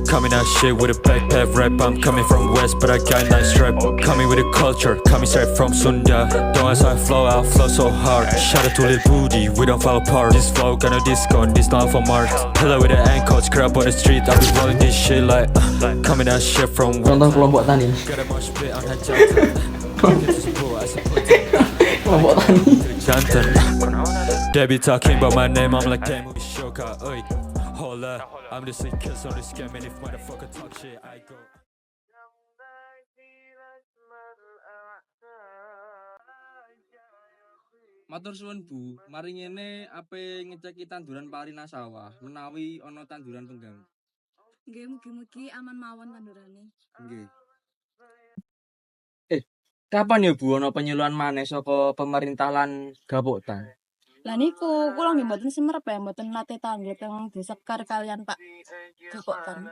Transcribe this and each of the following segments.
Coming out shit with a backpack rap. I'm coming from west, but I got nice rap. Coming with a culture, coming straight from Sunda. Don't ask how I flow so hard. Shout out to Lil Booty, we don't fall apart. This flow gonna disco, this not for Mars. Pillow with the ankle, scrap on the street. I be rolling this shit like coming out shit from west. Contoh kelompok tani. Kelompok tani. Jantan. They be talking about my name, I'm like damn, movie shoka. Oi, hold up, I'm the sick kids on this game, and if motherfucker talk shit, I go. Matur suwun Bu, mari ngene ape ngeceki tanduran Parina sawah menawi ana tanduran pengganggu. Nggih, mugi-mugi aman mawon tandurane. Nggih. Kapan ya Bu ana penyuluhan maneh saka pemerintah lan Gapoktan? Lah niku kula nggih mboten semerep ya, mboten nate tanggap teng disekar kalian Pak Gapoktan.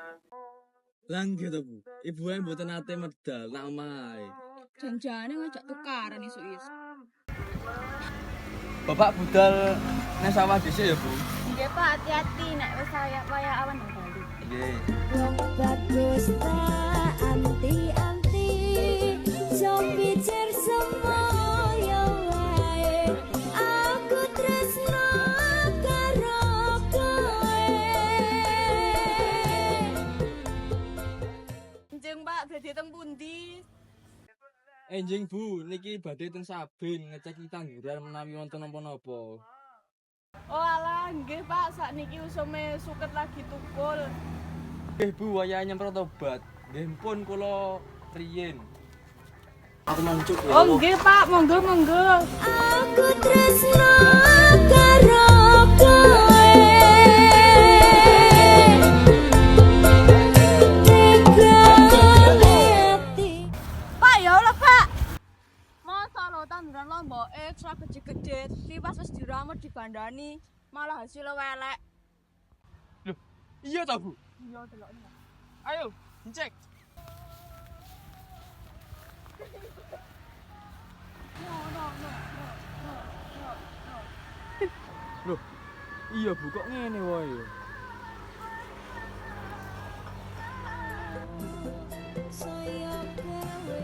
Lah nggih to Bu, ibu ae mboten nate medal nak omahe. Janjane ngajak tukaran isu-isu. Bapak budal nang sawah dhisik ya Bu. Nggih Pak, hati-hati nek wis waya awan nang Bali. Nggih. Bagus tak anti-anti Jompicir semoyo wae Aku tresno karo kowe Njeng Pak, badhe teng pundi? Enjing Bu, niki badhe teng Sabin ngeceki tanduran menawi wonten napa-napa. Oh alah, nggih Pak, sakniki usume suket lagi tukul. Nggih Bu, wayah nyemprot obat. Nggih pun kula riyin. Aku mancuk ya. Oh nggih Pak, monggo monggo. Aku tresno karo kowe Pak ya Allah Pak. Masa lo tanduran lombok ekstra gede-gede, pas wis diramut dibandani, malah hasilnya welek. Loh, iya ta Bu? Iya delok ini. Ayo, dicek. Loh, iya Bu kok ngene wae. saya gawe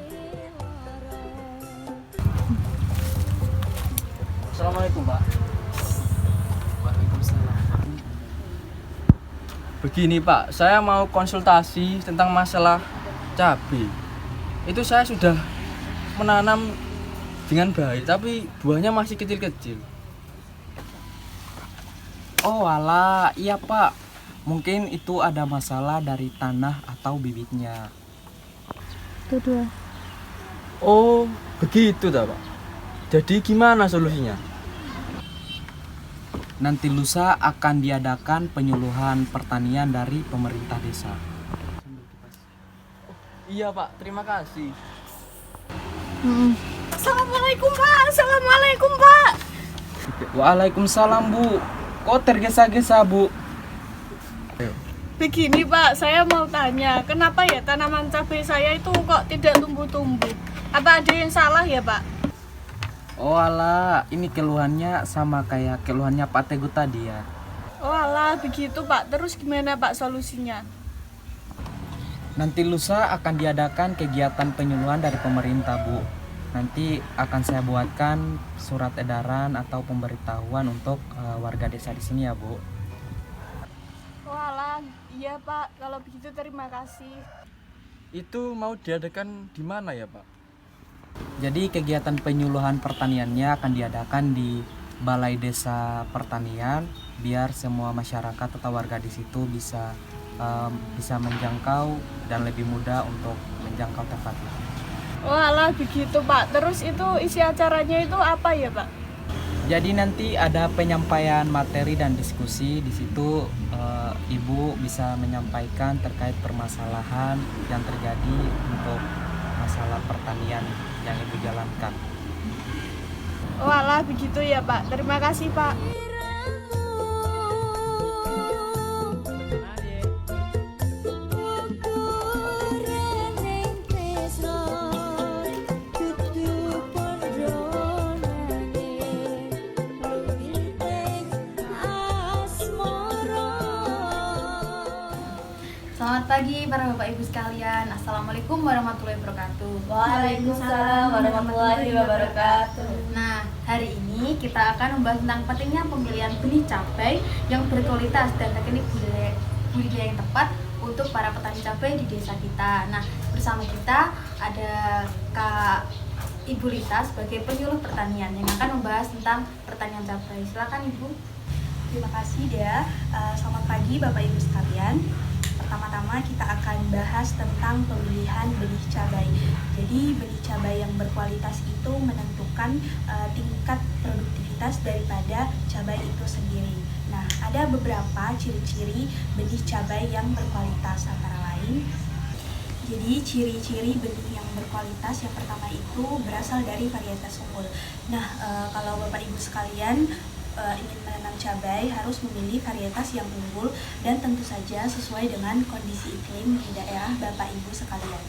lara Assalamualaikum Pak. Waalaikumsalam. Begini Pak, saya mau konsultasi tentang masalah cabai. Itu saya sudah menanam dengan baik, tapi buahnya masih kecil-kecil. Oh alah, iya Pak. Mungkin itu ada masalah dari tanah atau bibitnya. Dua. Oh, begitu dah Pak. Jadi gimana solusinya? Nanti lusa akan diadakan penyuluhan pertanian dari pemerintah desa. Iya Pak, terima kasih. Assalamualaikum Pak, assalamualaikum Pak. Waalaikumsalam Bu. Kok tergesa-gesa Bu? Begini Pak, saya mau tanya, kenapa ya tanaman cabai saya itu kok tidak tumbuh-tumbuh? Apa ada yang salah ya Pak? Oh alah, ini keluhannya sama kayak keluhannya Pak Teguh tadi ya. Oh alah, begitu Pak. Terus gimana Pak solusinya? Nanti lusa akan diadakan kegiatan penyuluhan dari pemerintah Bu. Nanti akan saya buatkan surat edaran atau pemberitahuan untuk warga desa di sini ya Bu. Oh alah, iya Pak. Kalau begitu terima kasih. Itu mau diadakan di mana ya Pak? Jadi kegiatan penyuluhan pertaniannya akan diadakan di Balai Desa Pertanian biar semua masyarakat atau warga di situ bisa menjangkau dan lebih mudah untuk menjangkau tempat itu. Oh alah, begitu Pak. Terus itu isi acaranya itu apa ya Pak? Jadi nanti ada penyampaian materi dan diskusi di situ. Ibu bisa menyampaikan terkait permasalahan yang terjadi untuk masalah pertanian yang Ibu jalankan. Oh alah, begitu ya Pak. Terima kasih Pak. Selamat pagi para Bapak Ibu sekalian. Assalamualaikum warahmatullahi wabarakatuh. Waalaikumsalam warahmatullahi wabarakatuh. Nah, hari ini kita akan membahas tentang pentingnya pemilihan benih cabai yang berkualitas dan teknik budidaya yang tepat untuk para petani cabai di desa kita. Nah, bersama kita ada Kak Ibu Lita sebagai penyuluh pertanian yang akan membahas tentang pertanian cabai. Silakan Ibu. Terima kasih Dea. Selamat pagi Bapak Ibu sekalian. Pertama-tama kita akan bahas tentang pemilihan benih cabai. Jadi benih cabai yang berkualitas itu menentukan tingkat produktivitas daripada cabai itu sendiri. Nah, ada beberapa ciri-ciri benih cabai yang berkualitas antara lain. Jadi ciri-ciri benih yang berkualitas yang pertama itu berasal dari varietas unggul. Nah, kalau Bapak Ibu sekalian ingin menanam cabai harus memilih varietas yang unggul dan tentu saja sesuai dengan kondisi iklim di daerah Bapak Ibu sekalian.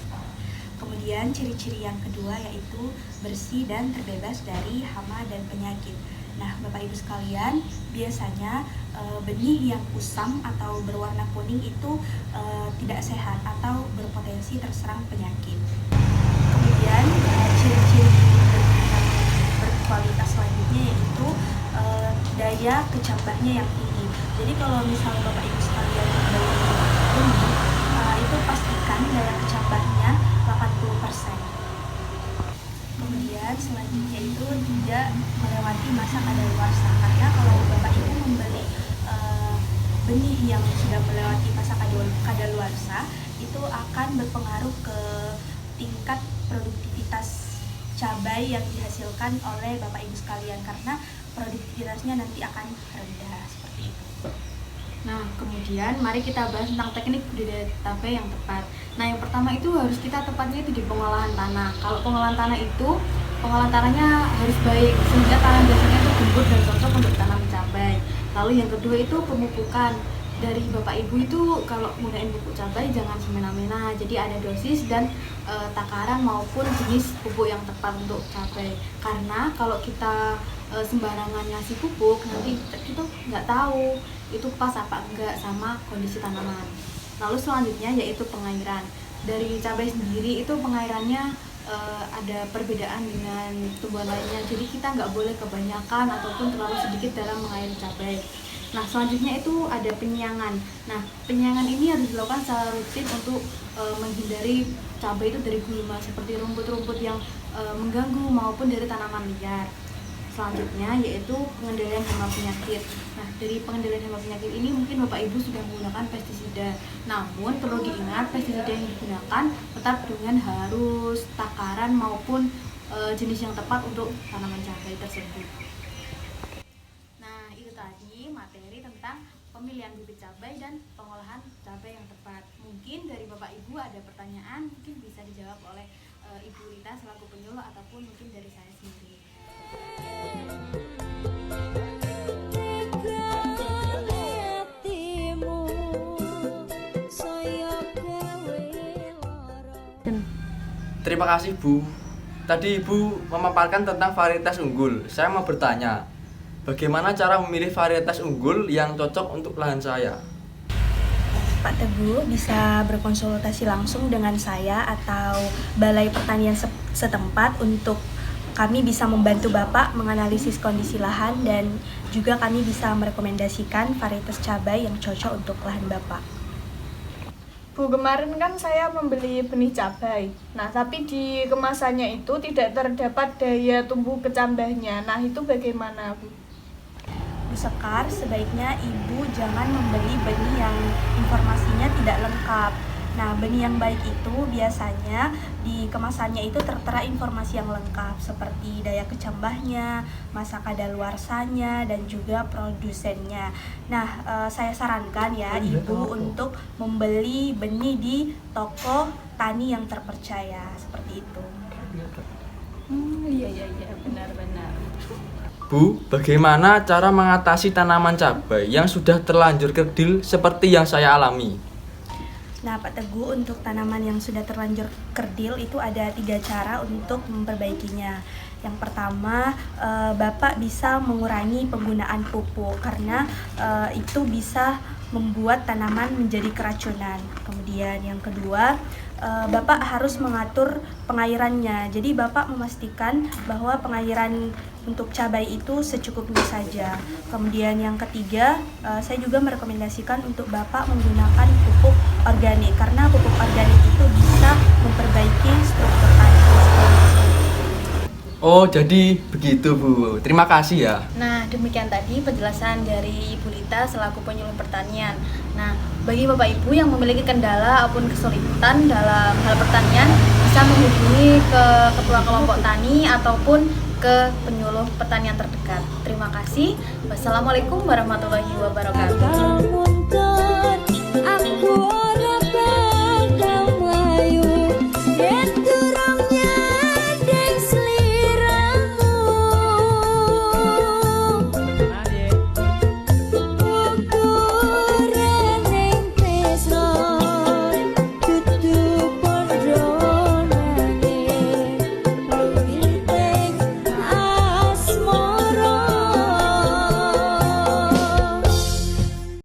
Kemudian ciri-ciri yang kedua yaitu bersih dan terbebas dari hama dan penyakit. Nah, Bapak Ibu sekalian, biasanya benih yang kusam atau berwarna kuning itu tidak sehat atau berpotensi terserang penyakit. Kemudian ciri-ciri benih yang berkualitas selanjutnya yaitu daya kecambahnya yang tinggi. Jadi kalau misalnya Bapak Ibu sekalian membeli benih, itu pastikan daya kecambahnya 80%. Kemudian selanjutnya itu tidak melewati masa kadaluarsa, karena kalau Bapak Ibu membeli benih yang sudah melewati masa kadaluarsa itu akan berpengaruh ke tingkat produktivitas cabai yang dihasilkan oleh Bapak Ibu sekalian, karena produktivitasnya nanti akan rendah seperti itu. Nah, kemudian mari kita bahas tentang teknik budidaya cabai yang tepat. Nah, yang pertama itu harus kita tepatnya itu di pengolahan tanah. Kalau pengolahan tanah itu, pengolahan tanahnya harus baik sehingga tanah biasanya itu gembur dan cocok untuk tanam cabai. Lalu yang kedua itu pemupukan. Dari Bapak Ibu itu kalau menggunakan pupuk cabai jangan semena-mena. Jadi ada dosis dan takaran maupun jenis pupuk yang tepat untuk cabai. Karena kalau kita sembarangan ngasih pupuk nanti kita nggak tahu itu pas apa enggak sama kondisi tanaman. Lalu selanjutnya yaitu pengairan. Dari cabai sendiri itu pengairannya ada perbedaan dengan tumbuhan lainnya. Jadi kita nggak boleh kebanyakan ataupun terlalu sedikit dalam mengairi cabai. Nah, selanjutnya itu ada penyiangan. Nah, penyiangan ini harus dilakukan secara rutin untuk menghindari cabai itu dari gulma seperti rumput-rumput yang mengganggu maupun dari tanaman liar. Selanjutnya yaitu pengendalian hama penyakit. Nah, dari pengendalian hama penyakit ini mungkin Bapak Ibu sudah menggunakan pestisida. Namun perlu diingat pestisida yang digunakan tetap dengan harus takaran maupun jenis yang tepat untuk tanaman cabai tersebut. Nah, itu tadi materi tentang pemilihan bibit cabai dan pengolahan cabai yang tepat. Mungkin dari Bapak Ibu ada pertanyaan, mungkin bisa dijawab oleh Ibu Rita selaku penyuluh ataupun mungkin dari saya sendiri. Terima kasih Bu. Tadi Ibu memaparkan tentang varietas unggul. Saya mau bertanya, bagaimana cara memilih varietas unggul yang cocok untuk lahan saya? Pak Teguh bisa berkonsultasi langsung dengan saya atau Balai Pertanian setempat untuk kami bisa membantu Bapak menganalisis kondisi lahan dan juga kami bisa merekomendasikan varietas cabai yang cocok untuk lahan Bapak. Bu, kemarin kan saya membeli benih cabai. Nah, tapi di kemasannya itu tidak terdapat daya tumbuh kecambahnya. Nah, itu bagaimana, Bu? Bu Sekar, sebaiknya Ibu jangan membeli benih yang informasinya tidak lengkap. Nah, benih yang baik itu biasanya di kemasannya itu tertera informasi yang lengkap seperti daya kecambahnya, masa kadaluarsanya, dan juga produsennya. Nah, saya sarankan ya Ibu untuk membeli benih di toko tani yang terpercaya seperti itu. Iya, benar-benar. Bu, bagaimana cara mengatasi tanaman cabai yang sudah terlanjur kerdil seperti yang saya alami? Nah, Pak Teguh, untuk tanaman yang sudah terlanjur kerdil itu ada 3 cara untuk memperbaikinya. Yang pertama, Bapak bisa mengurangi penggunaan pupuk karena itu bisa membuat tanaman menjadi keracunan. Kemudian yang kedua, Bapak harus mengatur pengairannya. Jadi Bapak memastikan bahwa pengairan untuk cabai itu secukupnya saja. Kemudian yang ketiga, saya juga merekomendasikan untuk Bapak menggunakan pupuk organik, karena pupuk organik itu bisa memperbaiki struktur tanah. Oh, jadi begitu Bu. Terima kasih ya. Nah, demikian tadi penjelasan dari Ibu Lita selaku penyuluh pertanian. Nah, bagi Bapak Ibu yang memiliki kendala ataupun kesulitan dalam hal pertanian, bisa menghubungi ke ketua kelompok tani ataupun ke penyuluh pertanian terdekat. Terima kasih. Wassalamualaikum warahmatullahi wabarakatuh.